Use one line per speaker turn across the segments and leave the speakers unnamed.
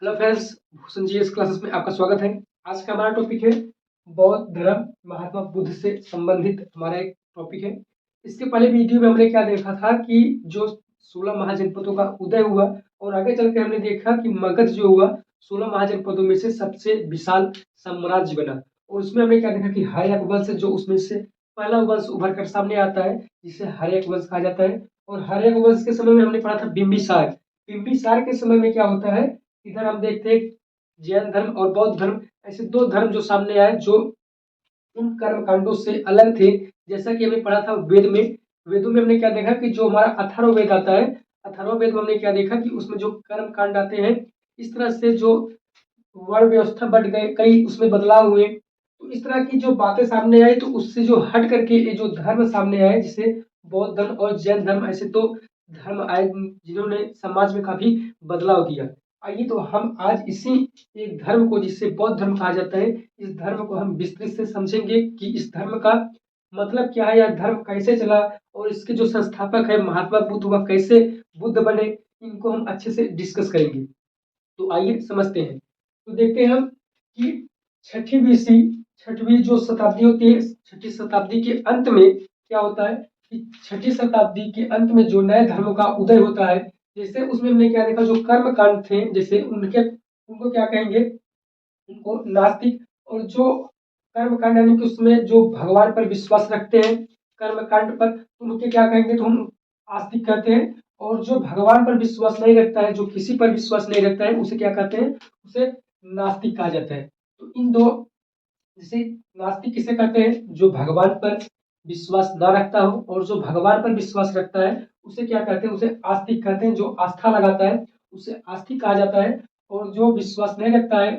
Hello friends, Bhushan G S classes में आपका स्वागत है। आज का हमारा टॉपिक है बौद्ध धर्म, महात्मा बुद्ध से संबंधित हमारा एक टॉपिक है। इसके पहले वीडियो में हमने क्या देखा था कि जो 16 महाजनपदों का उदय हुआ और आगे चल के हमने देखा कि मगध जो हुआ 16 महाजनपदों में से सबसे विशाल साम्राज्य बना। और उसमें हमने क्या देखा कि हर्यक वंश जो उसमें से पहला वंश उभर कर सामने आता है जिसे हर्यक वंश कहा जाता है। और हर्यक वंश के समय में हमने पढ़ा था बिंबिसार। बिंबिसार के समय में क्या होता है, इधर हम देखते हैं जैन धर्म और बौद्ध धर्म, ऐसे दो धर्म जो सामने आए जो उन कर्म कांडों से अलग थे। जैसा कि हमने पढ़ा था वेद में, वेदों में हमने क्या देखा कि जो हमारा अथर्व वेद आता है, अथर्व वेद में हमने क्या देखा कि उसमें जो कर्म कांड आते हैं इस तरह से जो वर्ण व्यवस्था बढ़ गए, कई उसमें बदलाव हुए। तो इस तरह की जो बातें सामने आई तो उससे जो हट करके ये जो धर्म सामने आए जिसे बौद्ध धर्म और जैन धर्म, ऐसे दो धर्म आए जिन्होंने समाज में काफी बदलाव किया। आइए तो हम आज इसी एक धर्म को जिसे बौद्ध धर्म कहा जाता है, इस धर्म को हम विस्तृत से समझेंगे कि इस धर्म का मतलब क्या है, यह धर्म कैसे चला और इसके जो संस्थापक है महात्मा बुद्ध वह कैसे बुद्ध बने, इनको हम अच्छे से डिस्कस करेंगे। तो आइए समझते हैं। तो देखते हैं हम कि छठी बीसी छठवीं जो शताब्दी होती है, छठी शताब्दी के अंत में क्या होता है कि छठी शताब्दी के अंत में जो नए धर्मों का उदय होता है, जैसे उसमें हमने क्या देखा जो कर्म कांड थे, जैसे उनको क्या कहेंगे, उनको नास्तिक। और जो कर्म कांड यानी कि उसमें जो भगवान पर विश्वास रखते हैं कर्म कांड पर, तो उनके क्या कहेंगे, तो हम आस्तिक कहते हैं। और जो भगवान पर विश्वास नहीं रखता है, जो किसी पर विश्वास नहीं रखता है, उसे क्या कहते हैं, उसे नास्तिक कहा जाता है। तो इन दो, जैसे नास्तिक किसे कहते हैं, जो भगवान पर विश्वास न रखता हो, और जो भगवान पर विश्वास रखता है उसे क्या कहते हैं, उसे आस्तिक कहते हैं। जो आस्था लगाता है उसे आस्तिक कहा जाता है, और जो विश्वास नहीं रखता है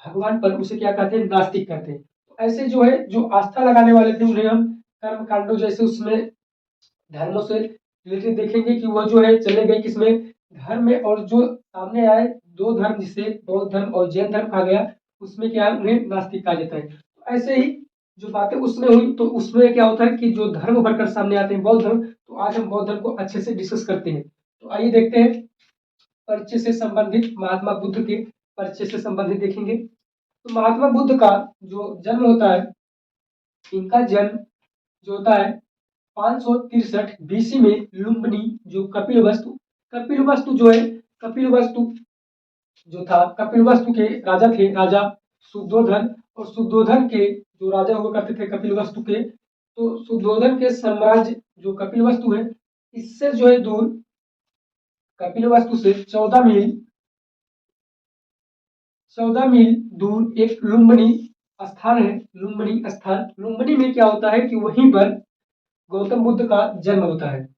भगवान पर उसे क्या कहते हैं, नास्तिक कहते हैं। तो ऐसे जो है जो आस्था लगाने वाले थे उन्हें हम कर्म कांडों जैसे उसमें धर्मों से रिलेटेड देखेंगे कि वह जो है चले गए किसमें, धर्म में। और जो सामने आए दो धर्म जिसे बौद्ध धर्म और जैन धर्म कहा गया, उसमें क्या है, उन्हें नास्तिक कहा जाता है। तो ऐसे ही जो बातें उसमें हुई तो उसमें क्या होता है कि जो धर्म उभर कर सामने आते हैं बौद्ध धर्म, तो आज हम बौद्ध धर्म को अच्छे से डिस्कस करते हैं। तो आइए देखते हैं परिचय से संबंधित महात्मा बुद्ध के परिचय से संबंधित देखेंगे। तो महात्मा बुद्ध का जो जन्म होता है, इनका जन्म जो होता है 563 बीसी में लुम्बिनी, जो कपिलवस्तु जो है, कपिलवस्तु जो था, कपिलवस्तु के राजा थे, राजा शुद्धोधन। और शुद्धोधन के जो राजा हुआ करते थे कपिलवस्तु के, तो शुद्धोधन के साम्राज्य जो कपिलवस्तु है, इससे जो है दूर, कपिलवस्तु से 14 मील दूर एक लुम्बिनी स्थान है। लुम्बिनी स्थान, लुम्बिनी में क्या होता है कि वहीं पर गौतम बुद्ध का जन्म होता है।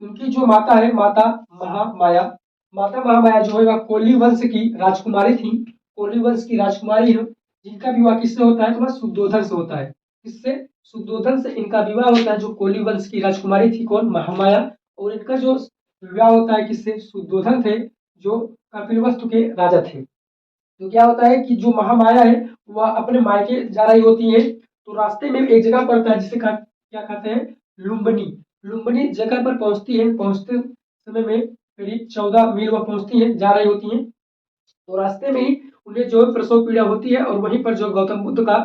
उनकी जो माता है, माता महामाया, माता महामाया जो है वह कोली वंश की राजकुमारी थी। कोली वंश की राजकुमारी है जिनका विवाह किससे होता है, तो वह शुद्धोधन से होता है। किससे, शुद्धोधन से इनका विवाह होता है। जो कोली वंश की राजकुमारी थी कौन, महामाया। और इनका जो विवाह होता है किससे, शुद्धोधन थे जो कपिलवस्तु के राजा थे। तो क्या होता है कि जो महामाया है वह अपने मायके जा रही होती है, तो रास्ते में एक जगह पड़ता है जिसे क्या कहते हैं, लुम्बिनी। लुम्बिनी जगह पर पहुंचती है, पहुंचते समय में करीब 14 मील वह पहुंचती है, जा रही होती है। तो रास्ते में ही उन्हें जो प्रसव पीड़ा होती है और वहीं पर जो गौतम बुद्ध का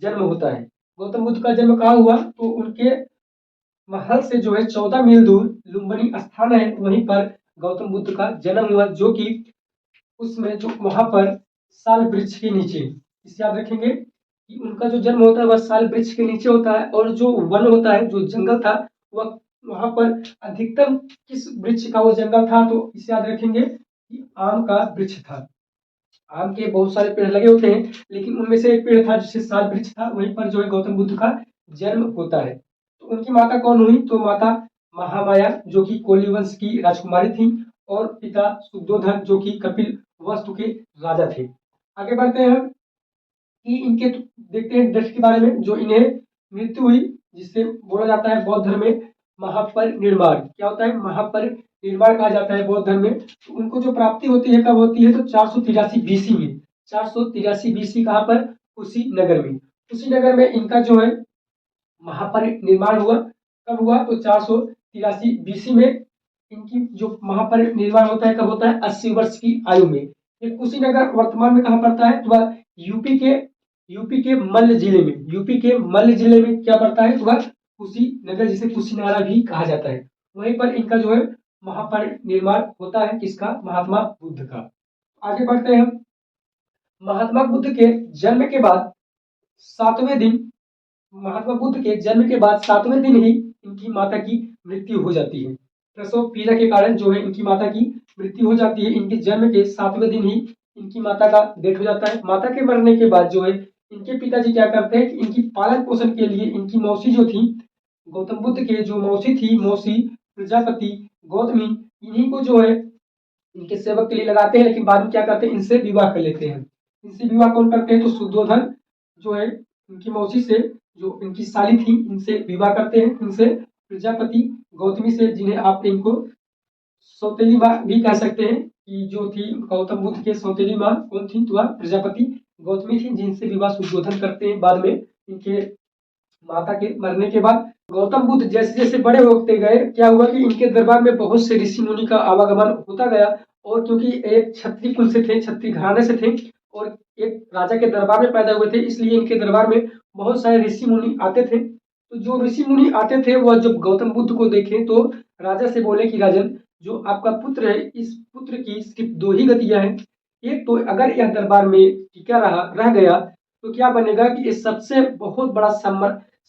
जन्म होता है। गौतम बुद्ध का जन्म कहाँ हुआ, तो उनके महल से जो है 14 मील दूर लुम्बिनी स्थान है, वहीं पर गौतम बुद्ध का जन्म हुआ। जो कि उसमें जो वहां पर साल वृक्ष के नीचे, इसे याद रखेंगे कि उनका जो जन्म होता है वह साल वृक्ष के नीचे होता है। और जो वन होता है, जो जंगल था, वह वहां पर अधिकतम किस वृक्ष का वो जंगल था, तो इसे याद रखेंगे कि आम का वृक्ष था। आम के बहुत सारे पेड़ लगे होते हैं, लेकिन उनमें से एक पेड़ था जिसे साल वृक्ष था, वहीं पर जो है गौतम बुद्ध का जन्म होता है। तो उनकी माता कौन हुई, तो माता महामाया जो कि कोली वंश की राजकुमारी थी, और पिता शुद्धोधन जो कि कपिल वस्तु के राजा थे। आगे बढ़ते हैं कि इनके देखते हैं डेथ के बारे में। जो इन्हें मृत्यु हुई, जिससे बोला जाता है बौद्ध धर्म में महापरिनिर्वाण। क्या होता है, महापरिनिर्वाण कहा जाता है बौद्ध धर्म में। तो उनको जो प्राप्ति होती है कब होती है, तो 483 बीसी में। 483 बीसी कहाँ पर, कुशीनगर में। कुशीनगर में इनका जो है महापरिनिर्वाण हुआ। कब हुआ, तो 483 बीसी में। इनकी जो महापरिनिर्वाण होता है कब होता है, 80 वर्ष की आयु में। ये कुशीनगर वर्तमान में कहाँ पड़ता है? तो वह यूपी के मल्ल जिले में, यूपी के मल्ल जिले में क्या पड़ता है? तो वह कुशीनगर, जिसे कुशीनारा भी कहा जाता है। वहीं पर इनका जो है महापरिनिर्वाण होता है, किसका? महात्मा बुद्ध का। आगे बढ़ते हैं हम। महात्मा बुद्ध के जन्म के बाद 7वें दिन, महात्मा बुद्ध के जन्म के बाद 7वें दिन ही इनकी माता की मृत्यु हो जाती है। प्रसव पीड़ा के कारण जो है इनकी माता की मृत्यु हो जाती है। इनके जन्म के 7वें दिन ही इनकी माता का डेथ हो जाता है। माता के मरने के बाद जो है इनके पिताजी क्या करते हैं कि इनकी पालन पोषण के लिए इनकी मौसी जो थी, गौतम बुद्ध के जो मौसी थी, मौसी प्रजापति गौतमी, इन्हीं को जो है इनके सेवक के लिए लगाते हैं। लेकिन बाद में क्या करते हैं? इनसे विवाह कर लेते हैं। इनसे विवाह कौन करते हैं? तो शुद्धोधन जो है इनकी मौसी से, जो इनकी साली थी, इनसे विवाह करते हैं। इनसे प्रजापति गौतमी से, जिन्हें आप इनको सौतेली माँ भी कह सकते हैं, कि जो थी गौतम बुद्ध के सौतेली माँ कौन थी? तो वह प्रजापति गौतमी थी, जिनसे विवाह शुद्धोधन करते हैं। बाद में इनके माता के मरने के बाद गौतम बुद्ध जैसे जैसे बड़े होते गए, क्या हुआ कि इनके दरबार में बहुत से ऋषि मुनि का आवागमन होता गया। और क्योंकि एक क्षत्रिय कुल से थे, क्षत्रिय घराने से थे, और एक राजा के दरबार में पैदा हुए थे, इसलिए इनके दरबार में बहुत सारे ऋषि मुनि आते थे। तो जो ऋषि मुनि आते थे वह जब गौतम बुद्ध को देखे तो राजा से बोले कि राजन, जो आपका पुत्र है, इस पुत्र की सिर्फ 2 ही गतियां हैं। एक तो अगर यह दरबार में टिका रह गया तो क्या बनेगा कि ये सबसे बहुत बड़ा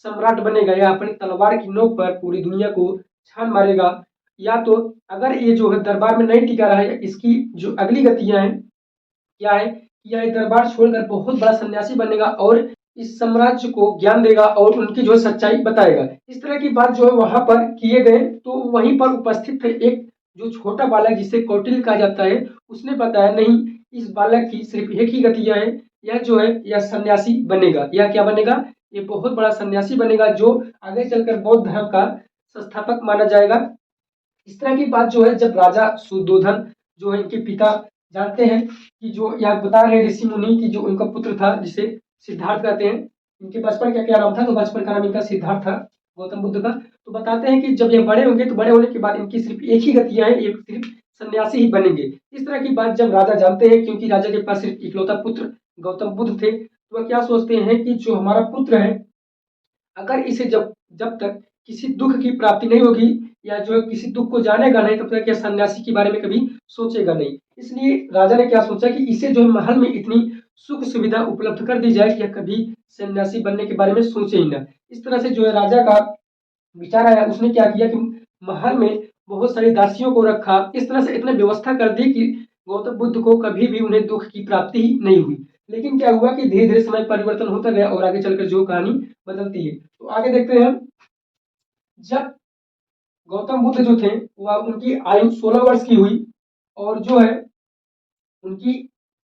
सम्राट बनेगा, या अपनी तलवार की नोक पर पूरी दुनिया को छान मारेगा। या तो अगर ये जो है दरबार में नहीं टिका रहा है, इसकी जो अगली गतियां हैं क्या है कि यह दरबार छोड़कर बहुत बड़ा सन्यासी बनेगा और इस साम्राज्य को ज्ञान देगा और उनकी जो सच्चाई बताएगा। इस तरह की बात जो है वहां पर किए गए। तो वहीं पर उपस्थित थे एक जो छोटा बालक, जिसे कौटिल्य कहा जाता है, उसने बताया नहीं, इस बालक की सिर्फ एक ही गतियां है, यह जो है यह सन्यासी बनेगा। यह क्या बनेगा? ये बहुत बड़ा सन्यासी बनेगा, जो आगे चलकर बौद्ध धर्म का संस्थापक माना जाएगा। इस तरह की बात जो है जब राजा शुद्धोधन जो है इनके पिता जानते हैं कि जो यह बता रहे ऋषि मुनि की जो उनका पुत्र था, जिसे सिद्धार्थ कहते हैं, इनके बचपन का क्या नाम था? तो बचपन का नाम इनका सिद्धार्थ था, गौतम बुद्ध का। तो बताते हैं कि जब ये बड़े होंगे तो बड़े होने के बाद इनकी सिर्फ एक ही गतियां हैं, ये सिर्फ सन्यासी ही बनेंगे। इस तरह की बात जब राजा जानते हैं, क्योंकि राजा के पास सिर्फ इकलौता पुत्र गौतम बुद्ध थे, तो वह क्या सोचते हैं कि जो हमारा पुत्र है, अगर इसे जब जब तक किसी दुख की प्राप्ति नहीं होगी, या जो किसी दुख को जानेगा नहीं, तब तक यह सन्यासी के बारे में कभी सोचेगा नहीं। इसलिए राजा ने क्या सोचा कि इसे जो महल में इतनी सुख सुविधा उपलब्ध कर दी जाए कि यह कभी सन्यासी बनने के बारे में सोचे ही ना। इस तरह से जो है राजा का विचार आया। उसने क्या किया कि महल में बहुत सारी दासियों को रखा। इस तरह से इतने व्यवस्था कर दी कि गौतम बुद्ध को कभी भी उन्हें दुख की प्राप्ति ही नहीं हुई। लेकिन क्या हुआ कि धीरे धीरे समय परिवर्तन होता गया और आगे चलकर जो कहानी बदलती है। तो आगे देखते हैं हम। जब गौतम बुद्ध जो थे वह उनकी आयु 16 वर्ष की हुई, और जो है उनकी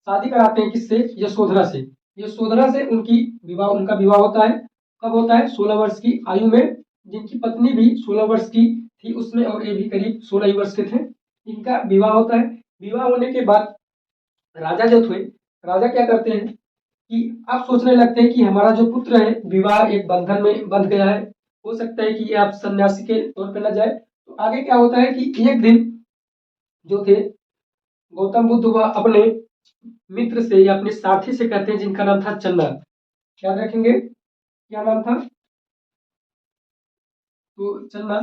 शादी कराते हैं किससे? यशोधरा से। यशोधरा से उनका विवाह होता है। कब होता है? 16 वर्ष की आयु में। जिनकी पत्नी भी 16 वर्ष की थी उसमें, और ये भी करीब 16 ही वर्ष के थे। इनका विवाह होता है। विवाह होने के बाद राजा जो थे, राजा क्या करते हैं कि आप सोचने लगते हैं कि हमारा जो पुत्र है विवाह एक बंधन में बंध गया है, हो सकता है कि ये आप सन्यासी के तौर पर न जाए। तो आगे क्या होता है कि एक दिन जो थे गौतम बुद्ध वह अपने मित्र से या अपने साथी से कहते हैं, जिनका नाम था चन्ना। याद रखेंगे क्या नाम था? तो चन्ना।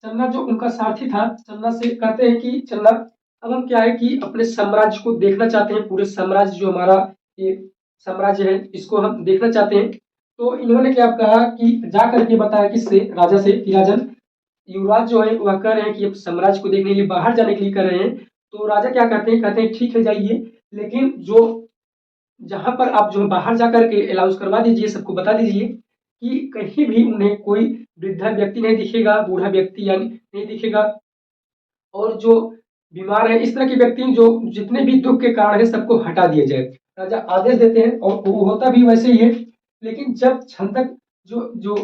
चन्ना जो उनका साथी था, चन्ना से कहते हैं कि चन्ना, अब हम क्या है कि अपने साम्राज्य को देखना चाहते हैं, पूरे साम्राज्य जो हमारा ये साम्राज्य है इसको हम देखना चाहते हैं। तो इन्होंने क्या कहा कि जा करके बताया किससे? राजा से कि राजन, युवराज जो है वह कह रहे हैं कि अब साम्राज्य को देखने के लिए बाहर जाने के लिए कर रहे हैं। तो राजा क्या कहते हैं? कहते हैं ठीक है जाइए, लेकिन जो जहां पर आप जो है बाहर जा करके अलाउंस करवा दीजिए, सबको बता दीजिए कि कहीं भी उन्हें कोई वृद्धा व्यक्ति नहीं दिखेगा, बूढ़ा व्यक्ति यानी नहीं दिखेगा, और जो बीमार है, इस तरह के व्यक्ति जो जितने भी दुख के कारण है सबको हटा दिया जाए। राजा आदेश देते हैं और वो होता भी वैसे ही है। लेकिन जब छंदक जो जो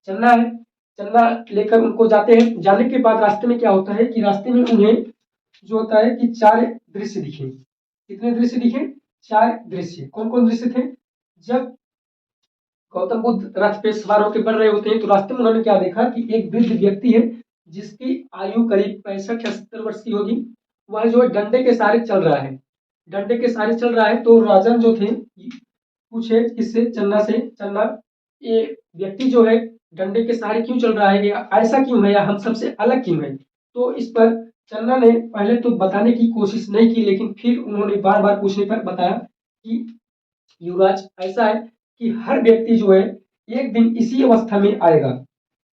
चलना है, चलना लेकर उनको जाते हैं। जाने के बाद रास्ते में क्या होता है कि रास्ते में उन्हें जो होता है कि 4 दृश्य दिखे। कितने दृश्य दिखे? 4 दृश्य। कौन कौन दृश्य थे? जब गौतम बुद्ध रथ पे सवार होकर बढ़ रहे होते हैं तो रास्ते में उन्होंने क्या देखा कि एक वृद्ध व्यक्ति है, जिसकी आयु करीब 65 या 70 वर्ष की होगी। वह जो है डंडे के सहारे चल रहा है। डंडे के सहारे चल रहा है। तो राजन जो थे पूछे किससे, चन्ना से, चन्ना ये व्यक्ति जो है डंडे के सहारे क्यों चल रहा है, या ऐसा क्यों है, या हम सबसे अलग क्यों है। तो इस पर चन्ना ने पहले तो बताने की कोशिश नहीं की, लेकिन फिर उन्होंने बार बार पूछने पर बताया कि युवराज ऐसा है कि हर व्यक्ति जो है एक दिन इसी अवस्था में आएगा,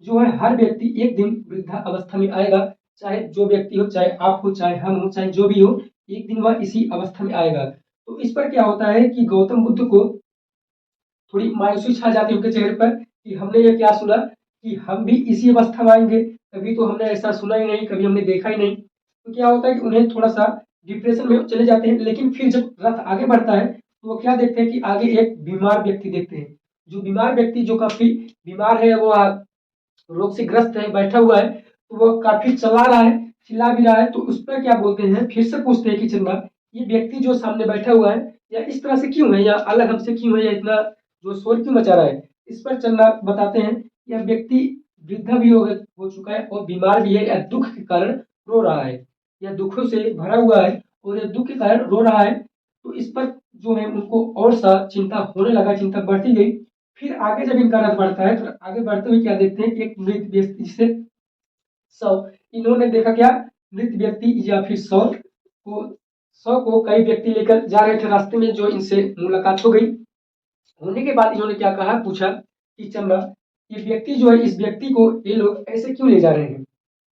जो है हर व्यक्ति एक दिन वृद्धा अवस्था में आएगा, चाहे जो व्यक्ति हो, चाहे आप हो, चाहे हम हो, चाहे जो भी हो, एक दिन वह इसी अवस्था में आएगा। तो इस पर क्या होता है कि गौतम बुद्ध को थोड़ी मायूसी छा जाती है उनके चेहरे पर कि हमने ये क्या सुना कि हम भी इसी अवस्था में आएंगे, कभी तो हमने ऐसा सुना ही नहीं, कभी हमने देखा ही नहीं। तो क्या होता है कि उन्हें थोड़ा सा डिप्रेशन में चले जाते हैं। लेकिन फिर जब रथ आगे बढ़ता है तो वो क्या देखते हैं कि आगे एक बीमार व्यक्ति देखते हैं। जो बीमार व्यक्ति जो काफी बीमार है, वो रोग से ग्रस्त है, बैठा हुआ है, तो वो काफी चला रहा है, चिल्ला भी रहा है। तो उस पर क्या बोलते हैं, फिर से पूछते हैं कि चंदा ये व्यक्ति जो सामने बैठा हुआ है या इस तरह से क्यों है, या अलग हमसे क्यों है, या इतना जो शोर क्यों मचा रहा है। इस पर चंदा बताते हैं यह व्यक्ति वृद्धा भी हो चुका है और बीमार भी है, या दुख के कारण रो रहा है, या दुखों से भरा हुआ है और यह दुख के कारण रो रहा है। तो इस पर जो है उनको और सा चिंता होने लगा, चिंता बढ़ती गई। फिर आगे जब इनका रथ बढ़ता है तो आगे बढ़ते हुए क्या देखते हैं कि एक मृत व्यक्ति जिसे शव, इन्होंने देखा क्या, मृत व्यक्ति या फिर शव को कई व्यक्ति लेकर जा रहे थे, रास्ते में जो इनसे मुलाकात हो गई। होने के बाद इन्होंने क्या कहा, पूछा कि चंदा ये व्यक्ति जो है, इस व्यक्ति को ये लोग ऐसे क्यों ले जा रहे हैं,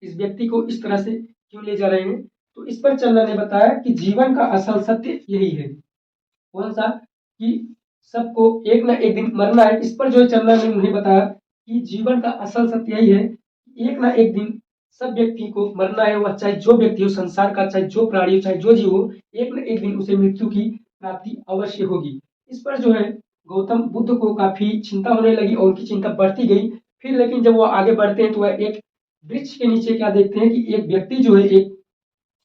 इस व्यक्ति को इस तरह से क्यों ले जा रहे हैं। तो इस पर चंदा ने बताया कि जीवन का असल सत्य यही है। कौन सा, कि सबको एक ना एक दिन मरना है। इस पर जो है चंदा ने उन्हें बताया कि जीवन का असल सत्य यही है, एक ना एक दिन सब व्यक्ति को मरना है, वह चाहे जो व्यक्ति हो संसार का, चाहे जो प्राणी हो, चाहे जो जीव हो, एक ना एक दिन उसे मृत्यु की प्राप्ति अवश्य होगी। इस पर जो है गौतम बुद्ध को काफी चिंता होने लगी और उनकी चिंता बढ़ती गई। फिर लेकिन जब वो आगे बढ़ते हैं तो वह एक वृक्ष के नीचे क्या देखते हैं कि एक व्यक्ति जो है, एक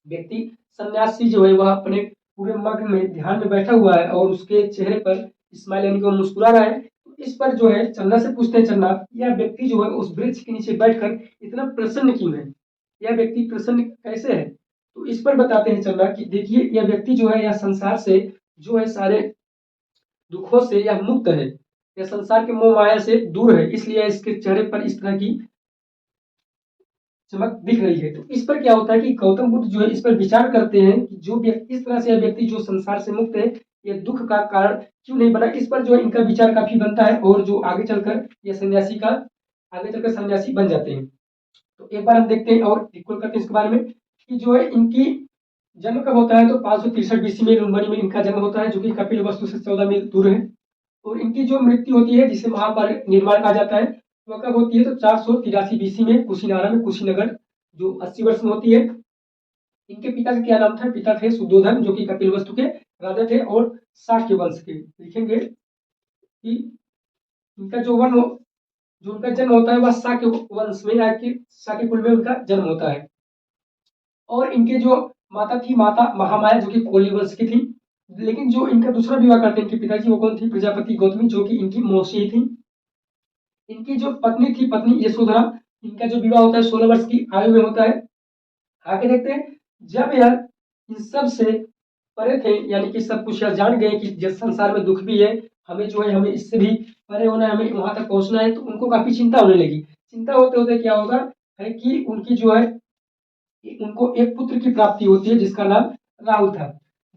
व्यक्ति सन्यासी जो है, वह अपने पूरे मग्न में ध्यान में बैठा हुआ है और उसके चेहरे पर स्माइल यानी कि वो मुस्कुरा रहा है। तो इस पर जो है चन्ना से पूछते हैं, चन्ना यह व्यक्ति जो है उस वृक्ष के नीचे बैठकर इतना प्रसन्न क्यों है, यह व्यक्ति प्रसन्न कैसे है। तो इस पर बताते हैं चन्ना कि देखिए यह व्यक्ति जो है, यह संसार से जो है सारे दुखों से यह मुक्त है, यह संसार के मोह माया से दूर है, इसलिए इसके चेहरे पर इस तरह की चमक दिख रही है। तो इस पर क्या होता है कि गौतम बुद्ध जो है इस पर विचार करते हैं कि जो व्यक्ति इस तरह से व्यक्ति जो संसार से मुक्त है, ये दुख का कारण क्यों नहीं बना। इस पर जो है इनका विचार काफी बनता है और जो आगे चलकर ये आगे चलकर सन्यासी बन जाते हैं। तो एक बार हम देखते हैं और इक्वल करते हैं इसके बारे में कि जो है इनकी जन्म कब होता है, तो 563 बीसी में लुम्बिनी में इनका जन्म होता है, जो कि कपिल वस्तु से 14 मील दूर है। और इनकी जो मृत्यु होती है जिसे महापरिनिर्वाण कहा जाता है, वह कब होती है, तो 483 बीसी में कुशीनारा में, कुशीनगर, जो 80 वर्ष में होती है। इनके पिता का क्या नाम था, पिता थे शुद्धोधन जो कि कपिल वस्तु के राजा थे और शाक्य वंश के। लिखेंगे कि इनका जो उनका जन्म होता है वह शाक्य वंश में, या कि शाक्य कुल में उनका जन्म होता है। और इनके जो माता थी, माता महामाया जो कि कोली वंश की थी। लेकिन जो इनका दूसरा विवाह करते हैं इनके पिताजी, वो कौन थी, प्रजापति गौतमी जो कि इनकी मौसी थी। इनकी जो पत्नी थी, पत्नी यशोधरा, इनका जो विवाह होता है 16 वर्ष की आयु में होता है। आगे देखते हैं, जब यह इन सब से परे थे, यानी कि सब कुछ यह जान गए कि जिस संसार में दुख भी है, हमें जो है हमें इससे भी परे होना है, हमें वहां तक पहुंचना है। तो उनको काफी चिंता होने लगी। चिंता होते होते क्या होगा है कि उनकी जो है उनको एक पुत्र की प्राप्ति होती है जिसका नाम राहुल था।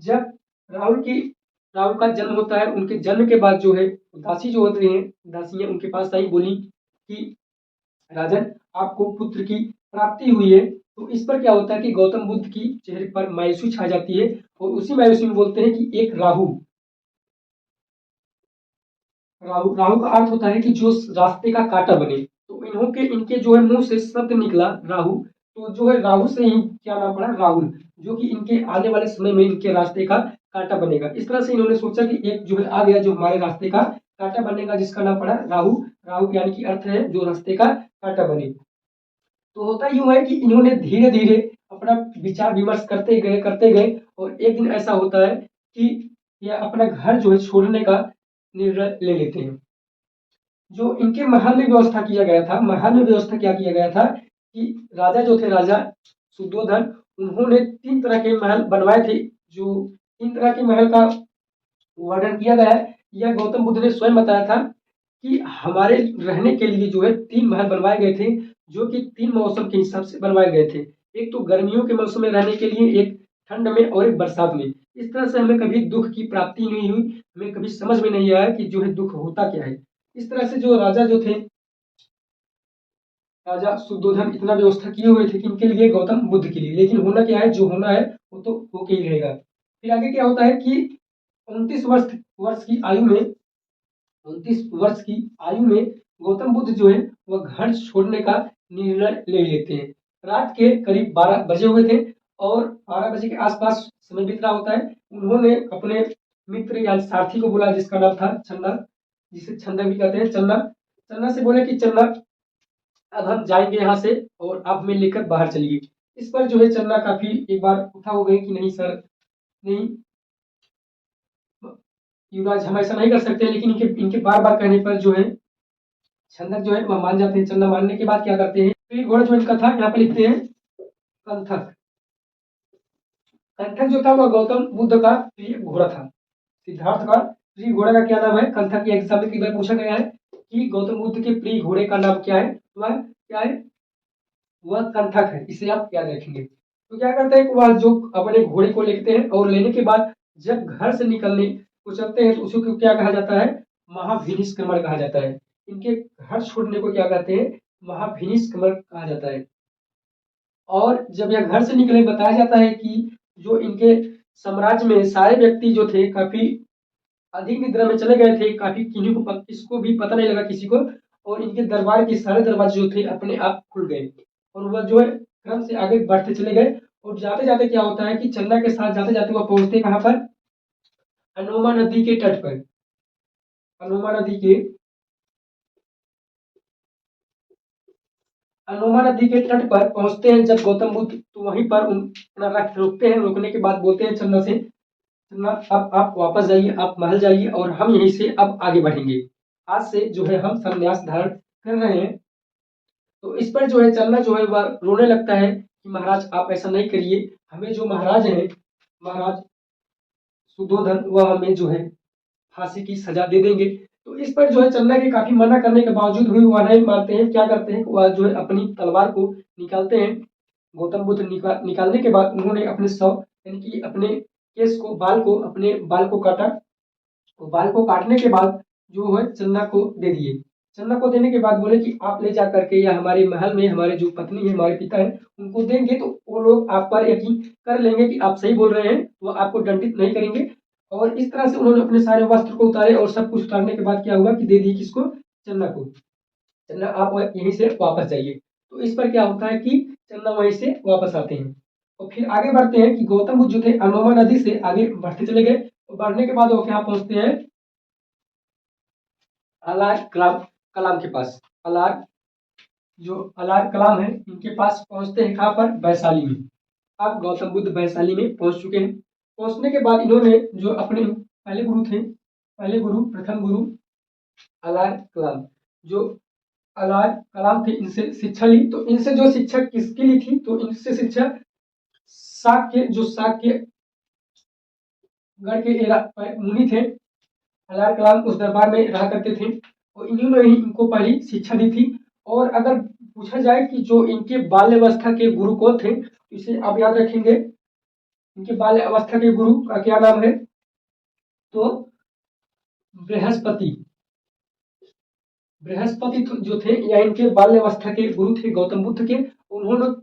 जब राहुल का जन्म होता है, उनके जन्म के बाद जो है दासी जो होते हैं, दासियां उनके पास आई, बोली कि राजन आपको पुत्र की प्राप्ति हुई है। तो इस पर क्या होता है कि गौतम बुद्ध की चेहरे पर मायूसी छा जाती है और उसी मायूसी में बोलते हैं कि एक राहु राहु राहु का अर्थ होता है कि जो रास्ते का कांटा बने। तो इनके जो है मुंह से शब्द निकला राहु, तो जो है राहु से ही क्या नाम पड़ा, राहुल, जो कि इनके आने वाले समय में इनके रास्ते का कांटा बनेगा। इस तरह से इन्होंने सोचा कि एक जो है आ गया जो हमारे रास्ते का कांटा बनेगा, जिसका नाम पड़ा राहु। राहु यानी कि अर्थ है जो रास्ते का कांटा बने। तो होता यूं है कि इन्होंने धीरे धीरे अपना विचार विमर्श करते गए और एक दिन ऐसा होता है कि यह अपना घर जो है छोड़ने का निर्णय ले लेते हैं। जो इनके महल में व्यवस्था किया गया था, महल में व्यवस्था क्या किया गया था कि राजा जो थे, राजा शुद्धोधन, उन्होंने 3 तरह के महल बनवाए थे। जो तीन तरह के महल का वर्णन किया गया है। यह गौतम बुद्ध ने स्वयं बताया था कि हमारे रहने के लिए जो है तीन महल बनवाए गए थे, जो कि तीन मौसम के हिसाब से बनवाए गए थे। एक तो गर्मियों के मौसम में रहने के लिए, एक ठंड में और एक बरसात में। इस तरह से हमें कभी दुख की प्राप्ति नहीं हुई, हमें कभी समझ में नहीं आया कि जो है दुख होता क्या है। इस तरह से जो राजा जो थे, राजा शुद्धोधन इतना व्यवस्था किए हुए थे कि इनके लिए, गौतम बुद्ध के लिए। लेकिन होना क्या है, जो होना है वो तो होके ही रहेगा। फिर आगे क्या होता है कि 29 वर्ष की आयु में 29 वर्ष की आयु में गौतम बुद्ध जो है वह घर छोड़ने का निर्णय ले लेते हैं। रात के करीब 12 बजे हुए थे और 12 बजे के आसपास समय बीत रहा होता है। उन्होंने अपने मित्र या सारथी को बोला, जिसका नाम था चन्ना, जिसे छंदा भी कहते हैं, चन्ना। चन्ना से बोले कि चन्ना, अब हम जाएंगे यहाँ से और आप हमें लेकर बाहर चलिए। इस पर जो है चन्ना काफी एक बार उठा हो गए कि नहीं सर, नहीं युवराज, हम ऐसा नहीं कर सकते। लेकिन इनके इनके बार बार कहने पर जो है छंदक जो है वह मान जाते हैं। चन्ना मानने के बाद क्या करते हैं, प्रिय घोड़ा जो इनका था, यहाँ पे लिखते हैं कंथक। कंथक जो था वह गौतम बुद्ध का प्रिय घोड़ा था। सिद्धार्थ का प्रिय घोड़ा का क्या नाम है, कंथक। ये एग्जाम में कई बार पूछा गया है कि गौतम बुद्ध के प्रिय घोड़े का नाम क्या है, वह क्या है, वह कंथक है। इसे आप याद रखेंगे। तो क्या करते हैं, वह जो अपने घोड़े को लेते हैं और लेने के बाद जब घर से निकलने को चलते हैं तो उसी को क्या कहा जाता है, महाभिनिष्क्रमण कहा जाता है। इनके घर छोड़ने को क्या कहते हैं, महाभिनिष्क्रमण कहा जाता है। और जब यह घर से निकले, बताया जाता है कि जो इनके साम्राज्य में सारे व्यक्ति जो थे काफी अधिक निद्रा में चले गए थे, काफी किसी को भी पता नहीं लगा किसी को। और इनके दरबार के सारे दरवाजे जो थे अपने आप खुल गए और वह जो है क्रम से आगे बढ़ते चले गए। और जाते जाते क्या होता है कि चन्ना के साथ जाते जाते वह पहुंचते कहाँ पर, अनोमा नदी के तट पर। अनोमा नदी के अनोमा नदी के तट पर पहुंचते हैं जब गौतम बुद्ध, तो वहीं पर अपना रथ रोकते हैं। रोकने के बाद बोलते हैं चन्ना से, चन्ना अब आप वापस जाइए, आप महल जाइए और हम यहीं से अब आगे बढ़ेंगे। आज से जो है हम संन्यास धारण कर रहे हैं। तो इस पर जो है चन्ना जो है वह रोने लगता है कि महाराज आप ऐसा नहीं करिए, हमें जो महाराज है, महाराज सुधोधन, वह हमें जो है फांसी की सजा दे देंगे। तो इस पर जो है चन्ना के काफी मना करने के बावजूद भी वह नहीं मानते हैं। क्या करते हैं, वह जो है अपनी तलवार को निकालते हैं। गौतम बुद्ध निकालने के बाद उन्होंने अपने सौ, यानी कि अपने केस को, अपने बाल को काटा। तो बाल को काटने के बाद जो है चन्ना को दे दिए। चन्ना को देने के बाद बोले कि आप ले जा करके या हमारे महल में हमारे जो पत्नी है, हमारे पिता है, उनको देंगे तो वो लोग आप पर यकीन कर लेंगे कि आप सही बोल रहे हैं, वो आपको दंडित नहीं करेंगे। और इस तरह से उन्होंने अपने सारे वस्त्र को उतारे और सब कुछ उतारने के बाद क्या हुआ कि दे दी किसको, चन्ना को। चन्ना आप यहीं से वापस जाइए। तो इस पर क्या होता है कि चन्ना वहीं से वापस आते हैं। और फिर आगे बढ़ते हैं कि गौतम बुद्ध जो थे अनोमा नदी से आगे बढ़ते चले गए। तो बढ़ने के बाद वो क्या पहुंचते हैं, अलार कलाम के पास। अलार जो अलार कलाम है, इनके पास पहुंचते हैं। कहाँ पर, वैशाली में। अब गौतम बुद्ध वैशाली में पहुंच चुके हैं। पहुंचने के बाद इन्होंने जो अपने पहले गुरु थे, पहले गुरु, प्रथम गुरु अलार कलाम, जो अलार कलाम थे, इनसे शिक्षा ली। तो इनसे जो शिक्षा किसकी ली थी, तो इनसे शिक्षा शाक्य गढ़ के मुनि थे। अलार कलाम उस दरबार में रहा करते थे और इन्होंने ही इनको पहली शिक्षा दी थी। और अगर पूछा जाए कि जो इनके बाल्यावस्था के गुरु कौन थे, तो इसे आप याद रखेंगे। इनके बाल्य अवस्था के गुरु का क्या नाम है, तो बृहस्पति। बृहस्पति जो थे या इनके बाल्यावस्था के गुरु थे गौतम बुद्ध के। उन्होंने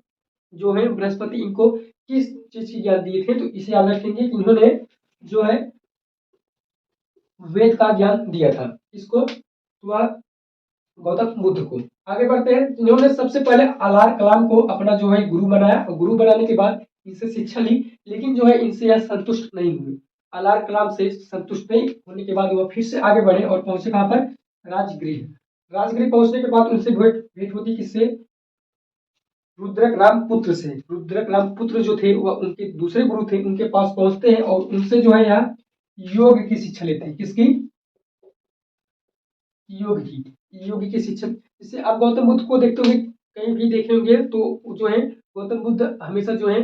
जो है बृहस्पति इनको किस चीज की ज्ञान दिए थे, तो इसे याद रखेंगे कि इन्होंने जो है वेद का ज्ञान दिया था। इसको, वह गौतम बुद्ध को। आगे बढ़ते हैं। इन्होंने सबसे पहले अलार कलाम को अपना जो है गुरु बनाया और गुरु बनाने के बाद इनसे शिक्षा ली। लेकिन जो है इनसे यह संतुष्ट नहीं हुए। अलार कलाम से संतुष्ट नहीं होने के बाद वह फिर से आगे बढ़े और पहुंचे कहाँ पर, राजगृह। राजगृह पहुंचने के बाद उनसे भेंट होती किससे, रुद्रक राम पुत्र से। रुद्रक राम पुत्र जो थे वह उनके दूसरे गुरु थे, उनके पास पहुंचते हैं और उनसे जो है यहाँ योग की शिक्षा लेते हैं। किसकी, योग की शिक्षा। जैसे आप गौतम बुद्ध को देखते होंगे, कहीं भी देखे होंगे, तो जो है गौतम बुद्ध हमेशा जो है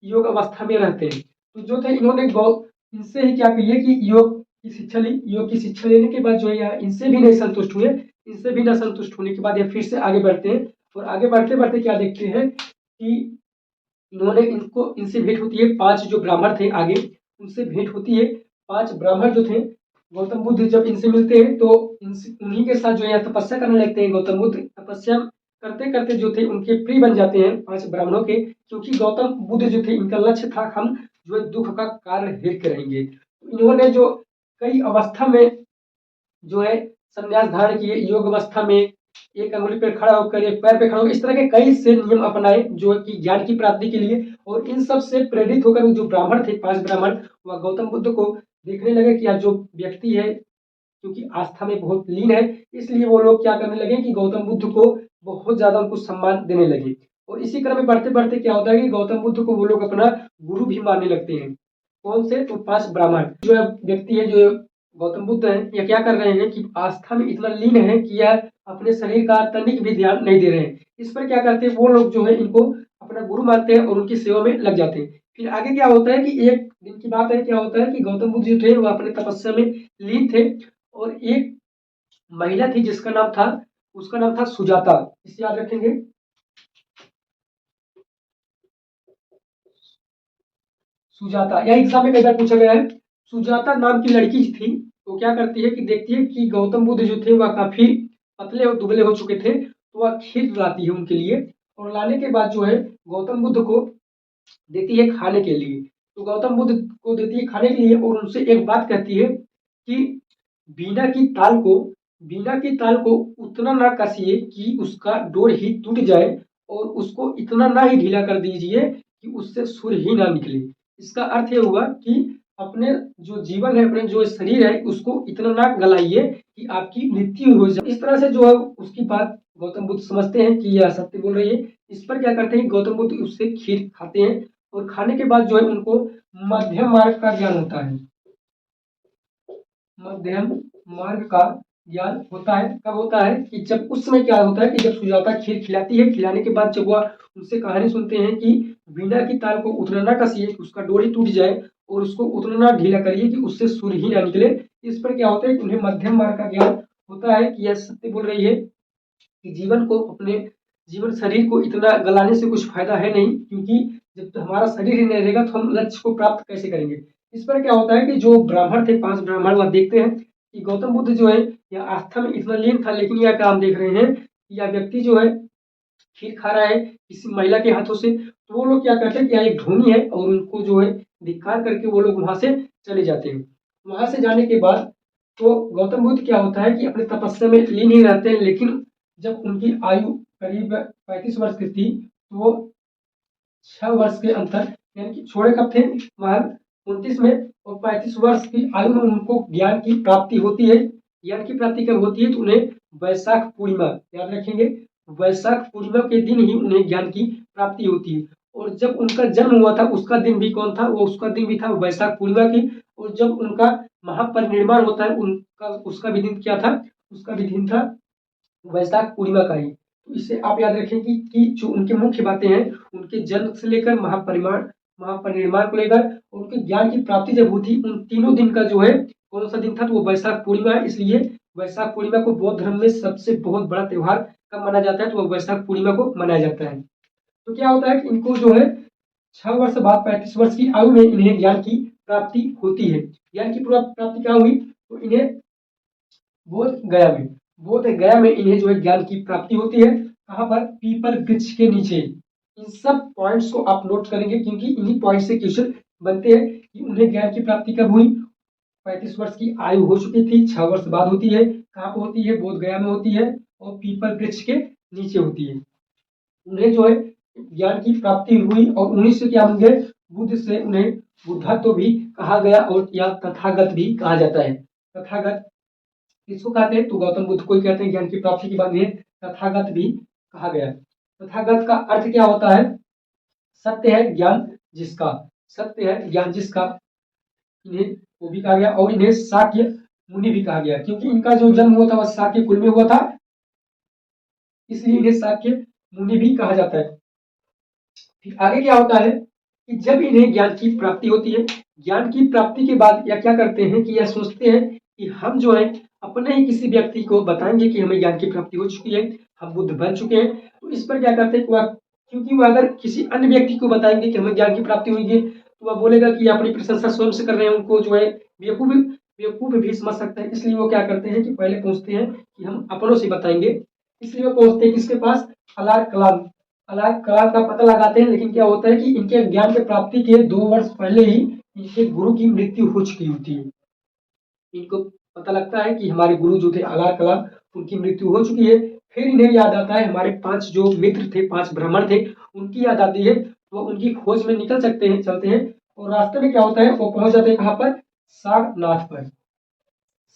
योग अवस्था में रहते हैं। तो जो थे इन्होंने इनसे ही क्या कहिए कि योग की शिक्षा ली। योग की शिक्षा लेने के बाद जो है यह इनसे भी नहीं संतुष्ट हुए। इनसे भी ना संतुष्ट होने के बाद ये फिर से आगे बढ़ते हैं और आगे बढ़ते बढ़ते क्या देखते हैं कि इन्होंने इनसे भेंट होती है। 5 जो ब्राह्मण थे आगे, उनसे भेंट होती है। 5 ब्राह्मण जो थे, गौतम बुद्ध जब इनसे मिलते हैं तो उन्हीं के साथ जो है तपस्या करने लगते हैं। गौतम बुद्ध तपस्या करते करते जो थे उनके प्रिय बन जाते हैं 5 ब्राह्मणों के, क्योंकि गौतम बुद्ध जो थे इनका लक्ष्य था हम जो है दुख का कारण हेर करेंगे। तो इन्होंने जो कई अवस्था में जो है संन्यास धारण किए, योग अवस्था में एक अंगुली पर खड़ा होकर, एक पैर पे खड़ा होकर, इस तरह के कई से नियम अपनाए जो कि ज्ञान की प्राप्ति के लिए। और इन सब से प्रेरित होकर जो ब्राह्मण थे, 5 ब्राह्मण, वह गौतम बुद्ध को देखने लगे कि यह जो व्यक्ति है क्योंकि आस्था में बहुत लीन है, इसलिए वो लोग क्या करने लगे कि गौतम बुद्ध को बहुत ज्यादा उनको सम्मान देने लगे। और इसी क्रम में बढ़ते बढ़ते क्या होता है कि गौतम बुद्ध को वो लोग अपना गुरु भी मानने लगते हैं। कौन से? तो 5 ब्राह्मण जो है व्यक्ति है, जो गौतम बुद्ध है, ये क्या कर रहे हैं कि आस्था में इतना लीन है कि यह अपने शरीर का तनिक भी ध्यान नहीं दे रहे हैं। इस पर क्या करते हैं वो लोग जो है इनको अपना गुरु मानते हैं और उनकी सेवा में लग जाते हैं। फिर आगे क्या होता है कि एक दिन की बात है, क्या होता है कि गौतम बुद्ध जो थे वो अपने तपस्या में लीन थे और एक महिला थी जिसका नाम था, उसका नाम था सुजाता। इसे याद रखेंगे, सुजाता। यह एग्जाम में कई बार पूछा गया है। सुजाता नाम की लड़की थी, तो क्या करती है कि देखती है कि गौतम बुद्ध जो थे वह काफी पतले और दुबले हो चुके थे, तो वह खीर लाती है उनके लिए। और लाने के बाद जो है गौतम बुद्ध को देती है खाने के लिए। तो गौतम बुद्ध को देती है खाने के लिए और उनसे एक बात कहती है कि बीना की ताल को बीना की ताल को उतना ना कसिए कि उसका डोर ही टूट जाए, और उसको इतना ना ही ढीला कर दीजिए कि उससे सुर ही ना निकले। इसका अर्थ ये हुआ कि अपने जो जीवन है, अपने जो शरीर है, उसको इतना ना गलाइए कि आपकी मृत्यु हो जाए। इस तरह से जो है उसकी बात गौतम बुद्ध समझते हैं कि यह सत्य बोल रही है। इस पर क्या करते हैं गौतम बुद्ध उससे खीर खाते हैं और खाने के बाद जो है उनको मध्यम मार्ग का ज्ञान होता है। मध्यम मार्ग का ज्ञान होता है। कब होता है कि जब उस समय क्या होता है कि जब सुजाता खीर खिलाती है, खिलाने के बाद जब वह उनसे कहानी सुनते हैं कि वीणा की ताल को उतना ना कसिए कि उसका डोरी टूट जाए और उसको उतना ना ढीला करिए कि उससे सुर ही ना निकले। इस पर क्या होता है कि उन्हें मध्यम मार्ग का ज्ञान होता है कि यह सत्य बोल रही है कि जीवन को, अपने जीवन शरीर को इतना गलाने से कुछ फायदा है नहीं, क्योंकि जब तो हमारा शरीर ही नहीं रहेगा तो हम लक्ष्य को प्राप्त कैसे करेंगे। इस पर क्या होता है कि जो ब्राह्मण थे, 5 ब्राह्मण, वह देखते हैं कि गौतम बुद्ध जो है यह आस्था में इतना लीन था, लेकिन यह काम देख रहे हैं कि यह व्यक्ति जो है खीर खा रहा है किसी महिला के हाथों से। तो वो लोग क्या करते हैं कि यह एक ढोंगी है और उनको जो है धिक्कार करके वो लोग वहां से चले जाते हैं। वहां से जाने के बाद तो गौतम बुद्ध क्या होता है कि अपने तपस्या में लीन ही रहते हैं, लेकिन जब उनकी आयु करीब 35 वर्ष की थी तो वो 6 वर्ष के अंतर, यानी कि छोड़े कब थे, महज 29 में, और 35 वर्ष की आयु में उनको ज्ञान की प्राप्ति होती है। ज्ञान की प्राप्ति कब होती है तो उन्हें वैशाख पूर्णिमा, याद रखेंगे, वैशाख पूर्णिमा के दिन ही उन्हें ज्ञान की प्राप्ति होती है। और जब उनका जन्म हुआ था उसका दिन भी कौन था, वो उसका दिन भी था वैशाख पूर्णिमा की। और जब उनका महापरिनिर्वाण होता है उनका, उसका भी दिन क्या था, उसका भी दिन था वैशाख पूर्णिमा का ही। तो इसे आप याद रखें कि जो उनकी मुख्य बातें हैं, उनके जन्म से लेकर महापरिनिर्वाण को लेकर और उनके ज्ञान की प्राप्ति जब हुई थी, उन तीनों दिन का जो है कौन सा दिन था, तो वो वैशाख पूर्णिमा है। इसलिए वैशाख पूर्णिमा को बौद्ध धर्म में सबसे बहुत बड़ा त्योहार कब माना जाता है, तो वो वैशाख पूर्णिमा को मनाया जाता है। तो क्या होता है कि इनको जो है 6 वर्ष बाद 35 वर्ष की आयु में इन्हें ज्ञान की प्राप्ति होती है। ज्ञान की प्राप्ति क्या हुई, तो इन्हें बोध गया में इन्हें जो है ज्ञान की प्राप्ति होती है। कहाँ पर? पीपल वृक्ष के नीचे। इन सब पॉइंट्स को आप नोट करेंगे क्योंकि इन्हीं पॉइंट से क्वेश्चन बनते हैं कि उन्हें ज्ञान की प्राप्ति कब हुई। 35 वर्ष की आयु हो चुकी थी, 6 वर्ष बाद होती है। कहाँ पर होती है? बोध गया में होती है और पीपल वृक्ष के नीचे होती है। उन्हें जो है ज्ञान की प्राप्ति हुई और उन्हीं से क्या बन गए, बुद्ध से उन्हें बुद्धत्व भी कहा गया और या तथागत भी कहा जाता है। तथागत किसको कहते हैं, तो गौतम बुद्ध को ही कहते हैं। ज्ञान की प्राप्ति के बाद इन्हें तथागत भी कहा गया। तथागत का अर्थ क्या होता है? सत्य है ज्ञान जिसका, सत्य है ज्ञान जिसका, इन्हें वो भी कहा गया। और इन्हें शाक्य मुनि भी कहा गया, क्योंकि इनका जो जन्म हुआ था वह शाक्य कुल में हुआ था, इसलिए इन्हें शाक्य मुनि भी कहा जाता है। फिर आगे क्या होता है कि जब इन्हें ज्ञान की प्राप्ति होती है, ज्ञान की प्राप्ति के बाद यह क्या करते हैं कि यह सोचते हैं कि हम जो है अपने ही किसी व्यक्ति को बताएंगे कि हमें ज्ञान की प्राप्ति हो चुकी है, हम बुद्ध बन चुके हैं। तो इस पर क्या करते हैं कि वह, क्योंकि वह अगर किसी अन्य व्यक्ति को बताएंगे कि हमें ज्ञान की प्राप्ति हुई है, तो वह बोलेगा कि अपनी प्रशंसा स्वयं से कर रहे हैं, उनको जो है बेवकूफ बेवकूफ भी समझ सकते हैं। इसलिए वो क्या करते हैं कि पहले पूछते हैं कि हम अपनों से बताएंगे। इसलिए वो पहुंचते हैं किसके पास, अलार कलाम। अलार कलाम का पता लगाते हैं, लेकिन क्या होता है कि इनके ज्ञान की प्राप्ति के 2 वर्ष पहले ही इनके गुरु की मृत्यु हो चुकी होती है। इनको पता लगता है कि हमारे गुरु जो थे अलार कलाम, उनकी मृत्यु हो चुकी है। फिर इन्हें याद आता है हमारे 5 जो मित्र थे, 5 ब्राह्मण थे, उनकी याद आती है। वो उनकी खोज में निकल सकते हैं, चलते हैं, और रास्ते में क्या होता है, वो पहुंच जाते हैं कहाँ पर, सारनाथ पर।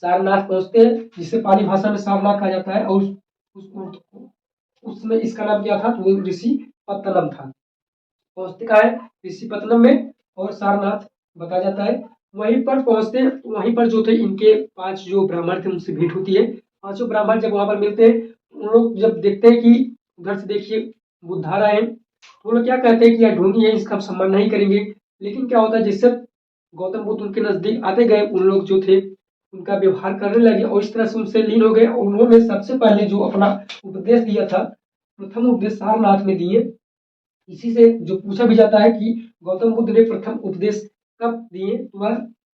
सारनाथ पहुंचते हैं, जिसे पाली भाषा में सारनाथ कहा जाता है, और उसमें इसका नाम क्या था, तो वो ऋषि पत्तनम था। पहुंचते कहाँ है, ऋषि पत्तनम में, और सारनाथ बताया जाता है। वहीं पर पहुंचते हैं, वहीं पर जो थे इनके 5 जो ब्राह्मण थे उनसे भेंट होती है। 5 ब्राह्मण जब वहां पर मिलते हैं, उन लोग जब देखते हैं कि उधर से देखिए बुद्ध आ रहे हैं, तो वो लोग क्या कहते हैं कि यह ढोंगी है, इसका हम सम्मान नहीं करेंगे। लेकिन क्या होता है, जिससे गौतम बुद्ध उनके नजदीक आते गए, उन लोग जो थे उनका व्यवहार करने लगे और इस तरह से उनसे लीन हो गए। और उन्होंने सबसे पहले जो अपना उपदेश दिया था, प्रथम उपदेश सारनाथ में दिए। इसी से जो पूछा भी जाता है कि गौतम बुद्ध ने प्रथम उपदेश कब दिए, तो वह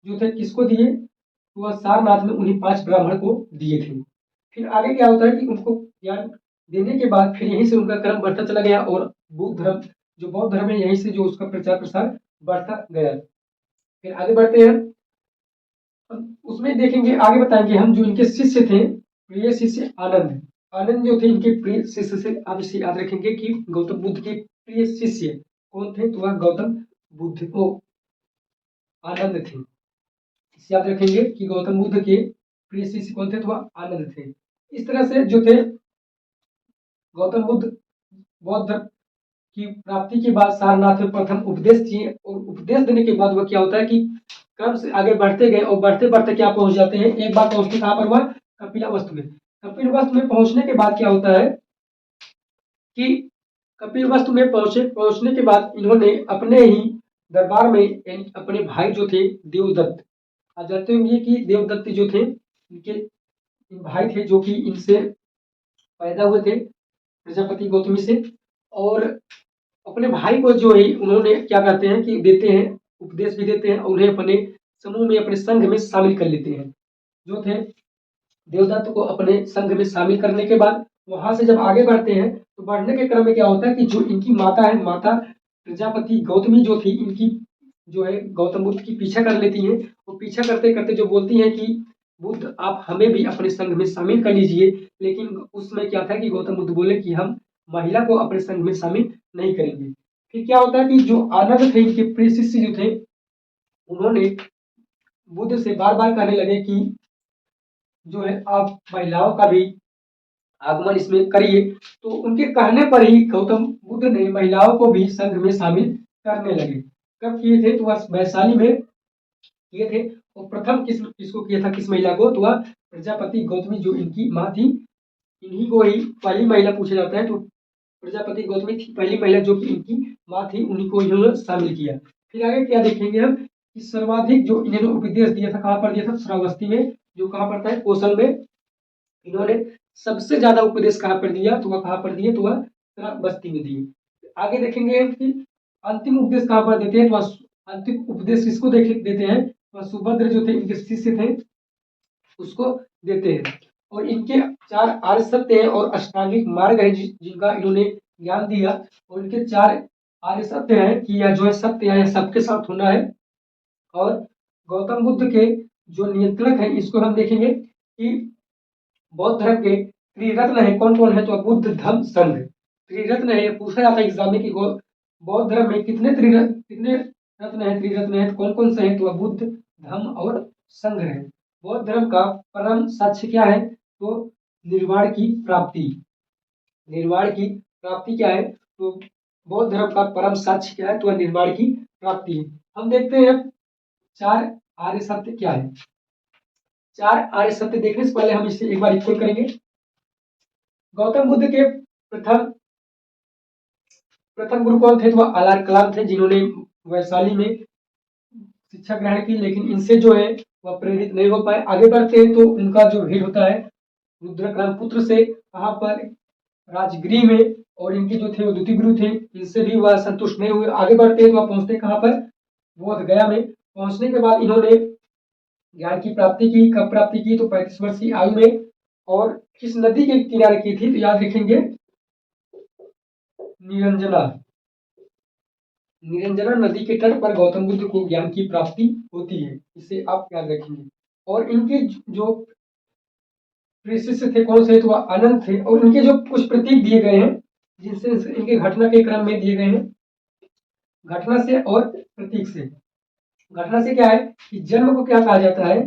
जो थे किसको दिए, तो वह सारनाथ में उन्हीं 5 ब्राह्मण को दिए थे। फिर आगे क्या होता है कि उनको ज्ञान देने के बाद फिर यहीं से उनका क्रम बढ़ता चला गया, और बुद्ध धर्म जो बौद्ध धर्म है, यहीं से जो उसका प्रचार प्रसार बढ़ता गया। फिर आगे बढ़ते हैं, उसमें देखेंगे, आगे बताएंगे हम, जो इनके शिष्य थे, प्रिय शिष्य आनंद। आनंद जो थे इनके प्रिय शिष्य से आप इसे याद रखेंगे कि गौतम बुद्ध के प्रिय शिष्य कौन थे, तो वह गौतम बुद्ध को आनंद थे। इसे याद रखेंगे कि गौतम बुद्ध के प्रिय शिष्य कौन थे, तो वह आनंद थे। इस तरह से जो थे गौतम बुद्ध बौद्ध धर्म की प्राप्ति के बाद सारनाथ में प्रथम उपदेश दिए, और उपदेश देने के बाद वह क्या होता है कि क्रम से आगे बढ़ते गए, और बढ़ते बढ़ते क्या पहुंच जाते हैं, एक बार पहुंचते कहां पर, वह कपिलावस्तु में। कपिलवस्तु में पहुंचने के बाद क्या होता है कि कपिलवस्तु में पहुंचने के बाद इन्होंने अपने ही दरबार में, यानी अपने भाई जो थे देवदत्त, आप जानते होंगे कि देवदत्त जो थे इनके भाई थे, जो कि इनसे पैदा हुए थे प्रजापति गौतमी से। और अपने भाई को जो है उन्होंने क्या कहते हैं कि देते हैं, उपदेश भी देते हैं, और उन्हें अपने समूह में, अपने संघ में शामिल कर लेते हैं। जो थे देवदत्त को अपने संघ में शामिल करने के बाद वहां से जब आगे बढ़ते हैं, तो बढ़ने के क्रम में क्या होता है कि जो इनकी माता है, माता प्रजापति गौतमी जो थी, इनकी जो है गौतम बुद्ध की पीछा कर लेती हैं। वो पीछा करते करते जो बोलती हैं कि बुद्ध आप हमें भी अपने संघ में शामिल कर लीजिए। लेकिन उसमें क्या था कि गौतम बुद्ध बोले कि हम महिला को अपने संघ में शामिल नहीं करेंगे। फिर क्या होता है कि जो आनंद थे, इनके प्रिय शिष्य जो थे, उन्होंने बुद्ध से बार बार कहने लगे कि जो है आप महिलाओं का भी आगमन इसमें करिए। तो उनके कहने पर ही गौतम बुद्ध ने महिलाओं को भी संघ में शामिल करने लगे। कब किए थे, तो वह वैशाली में किए थे। और प्रथम किसको किया था, किस महिला को, तो वह प्रजापति गौतमी जो इनकी माँ थी, इन्हीं को ही पहली महिला पूछा जाता है। तो प्रजापति गौतमी थी पहली महिला जो कि इनकी माँ थी, उन्हीं को इन्होंने शामिल किया। फिर आगे क्या देखेंगे हम कि सर्वाधिक जो इन्होंने उपदेश दिया था, कहाँ पर दिया था, श्रावस्ती में, जो कहाँ पड़ता है, कौशल में। इन्होंने सबसे ज्यादा उपदेश कहाँ पर दिया, तो वह कहाँ पर दिए, तो वह श्रावस्ती में दिए। आगे देखेंगे कि अंतिम उपदेश कहाँ पर देते हैं, तो अंतिम उपदेश किसको देते हैं, वह सुभद्र जो थे इनके शिष्य थे उसको देते हैं। और इनके 4 आर्य सत्य हैं और अष्टांगिक मार्ग है जिनका इन्होंने ज्ञान दिया। और इनके 4 आर्य सत्य है कि यह जो है सत्य है, सबके साथ होना है। और गौतम बुद्ध के जो नियंत्रक है, इसको हम देखेंगे कि बौद्ध धर्म के त्रिरत्न है, कौन कौन है, तो बुद्ध धम्म संघ त्रिरत्न है। पूछा जाता है एग्जाम में कि बौद्ध धर्म में कितने रत्न है, त्रिरत्न है, तो कौन कौन से है, तो बुद्ध धम्म और संघ है। बौद्ध धर्म का परम साक्ष्य क्या है, तो निर्वाण की प्राप्ति। निर्वाण की प्राप्ति क्या है, तो बौद्ध धर्म का परम साक्ष्य क्या है, तो निर्वाण की प्राप्ति है। हम देखते हैं 4 आर्य सत्य क्या है। 4 आर्य सत्य देखने से पहले हम इसे एक बार रिकॉल करेंगे। गौतम बुद्ध के प्रथम गुरु कौन थे, तो वह अलार कलाम थे, जिन्होंने वैशाली में शिक्षा ग्रहण की, लेकिन इनसे जो है वह प्रेरित नहीं हो पाए। आगे बढ़ते हैं तो उनका जो भेद होता है रुद्रकांत पुत्र से, वहां पर राजगृह में, और इनके जो थे वो द्वितीय गुरु थे, इनसे भी वह संतुष्ट नहीं हुए। आगे बढ़ते हैं तो वह पहुंचते कहाँ पर, बोध गया में। पहुंचने के बाद इन्होंने ज्ञान की प्राप्ति की। कब प्राप्ति की, तो 35 वर्ष की आयु में। और किस नदी के किनारे की थी, तो याद रखेंगे निरंजना। निरंजना नदी के तट पर गौतम बुद्ध को ज्ञान की प्राप्ति होती है, इसे आप याद रखेंगे। और इनके जो शिष्य थे कौन से, तो वह अनंत थे। और इनके जो कुछ प्रतीक दिए गए हैं, जिनसे इनके घटना के क्रम में दिए गए हैं, घटना से और प्रतीक से। घटना से क्या है कि जन्म को क्या कहा जाता है,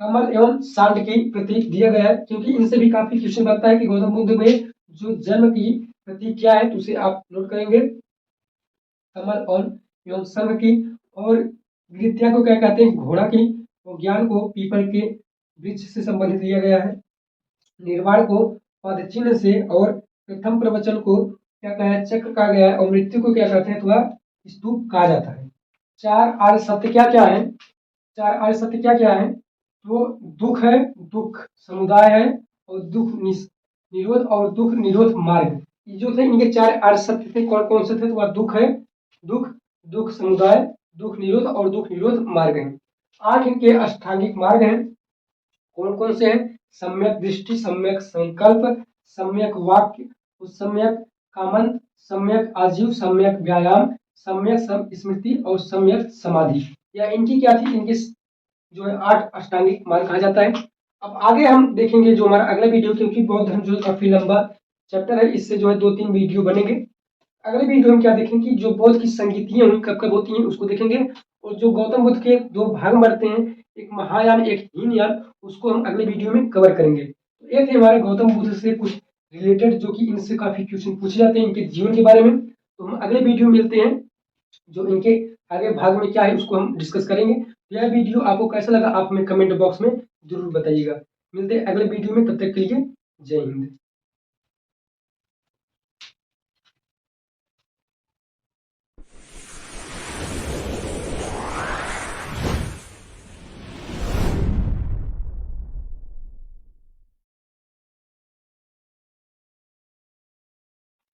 कमल एवं सांड की प्रतीक दिया गया है, क्योंकि इनसे भी काफी क्वेश्चन बनता है कि गौतम बुद्ध में जो जन्म की प्रतीक क्या है, तो उसे आप नोट करेंगे, कमल और एवं संघ की। और विद्या को क्या कहते हैं, घोड़ा की। और ज्ञान को पीपल के वृक्ष से संबंधित दिया गया है। निर्वाण को पद चिन्ह से, और प्रथम प्रवचन को क्या कहा है, चक्र कहा गया है। और मृत्यु को क्या कहते हैं, तो वह स्तूप कहा जाता है। चार आर्य सत्य क्या क्या है, चार आर्य सत्य क्या क्या है, तो दुख है, दुख समुदाय है, और दुख निरोध, और दुख निरोध मार्ग। ये जो थे इनके चार आर्य सत्य थे, कौन कौन से थे, तो वह दुख है, दुख, दुख समुदाय, दुख निरोध और दुख निरोध मार्ग है। 8 इनके अष्टांगिक मार्ग हैं, कौन कौन से हैं, सम्यक दृष्टि, सम्यक संकल्प, सम्यक वाक्य, सम्यक कामन, सम्यक आजीव, सम्यक व्यायाम, सम्यक स्मृति और सम्यक समाधि। या इनकी क्या थी, इनकी जो है 8 अष्टांगिक मार्ग कहा जाता है। अब आगे हम देखेंगे जो हमारा अगला वीडियो, क्योंकि बौद्ध धर्म जो काफी लंबा चैप्टर है, इससे जो है 2-3 वीडियो बनेंगे। अगले वीडियो में क्या देखेंगे कि जो बौद्ध की संगीतियां हुई कब कब होती हैं उसको देखेंगे। और जो गौतम बुद्ध के 2 भाग बढ़ते हैं, एक महायान एक हीनयान, उसको हम अगले वीडियो में कवर करेंगे। तो ये थे हमारे गौतम बुद्ध से कुछ रिलेटेड, जो कि इनसे काफी क्वेश्चन पूछे जाते हैं इनके जीवन के बारे में। तो हम अगले वीडियो में मिलते हैं, जो इनके आगे भाग में क्या है उसको हम डिस्कस करेंगे। यह वीडियो आपको कैसा लगा आप हमें कमेंट बॉक्स में जरूर बताइएगा। मिलते हैं अगले वीडियो में, तब तक के लिए जय Hind.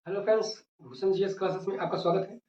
Hello friends, Bhushan GS classes में आपका स्वागत है।